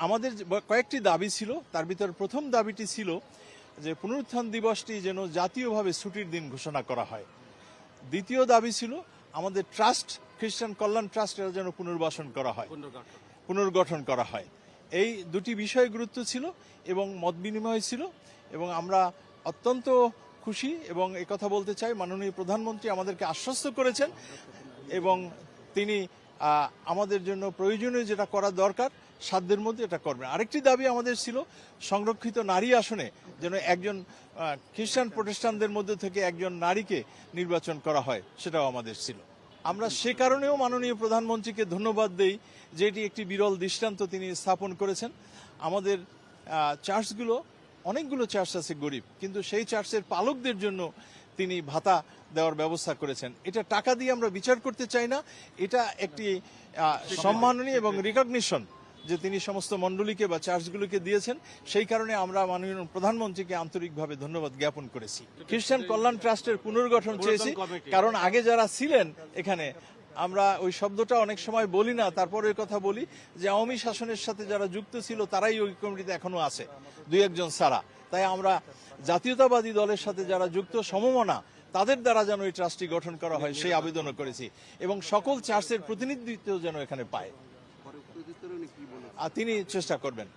আমাদের কয়েকটি দাবি ছিল, তার ভিতর প্রথম দাবিটি ছিল যে পুনরুত্থান দিবসটি যেন জাতীয়ভাবে ছুটির দিন ঘোষণা করা হয়। দ্বিতীয় দাবি ছিল আমাদের ট্রাস্ট, খ্রিস্টান কল্যাণ ট্রাস্ট যেন পুনর্গঠন করা হয়। এই দুটি বিষয়ে গুরুত্ব ছিল এবং মত বিনিময় ছিল, এবং আমরা অত্যন্ত খুশি এবং একথা বলতে চাই মাননীয় প্রধানমন্ত্রী আমাদেরকে আশ্বস্ত করেছেন এবং তিনি আমাদের জন্য প্রয়োজনীয় যেটা করা দরকার সাধ্যের মধ্যে এটা করবেন। আরেকটি দাবি আমাদের ছিল সংরক্ষিত নারী আসনে যেন একজন খ্রিস্টান প্রতিষ্ঠানদের মধ্যে থেকে একজন নারীকে নির্বাচন করা হয়, সেটাও আমাদের ছিল। আমরা সে কারণেও মাননীয় প্রধানমন্ত্রীকে ধন্যবাদ দেই যে এটি একটি বিরল দৃষ্টান্ত তিনি স্থাপন করেছেন। আমাদের চার্চগুলো, অনেকগুলো চার্চ আছে গরিব, কিন্তু সেই চার্চের পালকদের জন্য তিনি ভাতা দেওয়ার ব্যবস্থা করেছেন। এটা টাকা দিয়ে আমরা বিচার করতে চাই না, এটা একটি সম্মাননীয় এবং রিকগনিশন যে তিনি সমস্ত মণ্ডলীকে বা চার্চগুলোকে দিয়েছেন। সেই কারণে আমরা মাননীয় প্রধানমন্ত্রীকে আন্তরিকভাবে ধন্যবাদ জ্ঞাপন করেছি। খ্রিস্টান কল্যাণ ট্রাস্টের পুনর্গঠন চেয়েছি, কারণ আগে যারা ছিলেন এখানে, আমরা ওই শব্দটা অনেক সময় বলি না, তারপরে কথা বলি যে আওয়ামী শাসনের সাথে যারা যুক্ত ছিল তারাই ওই কমিটিতে এখনো আছে, দুই একজন ছাড়া। তাই আমরা জাতীয়তাবাদী দলের সাথে যারা যুক্ত সমমনা, তাদের দ্বারা যেন এই ট্রাস্টটি গঠন করা হয় সেই আবেদনও করেছি, এবং সকল চার্চের প্রতিনিধিত্ব যেন এখানে পায়। তিনি চেষ্টা করবেন।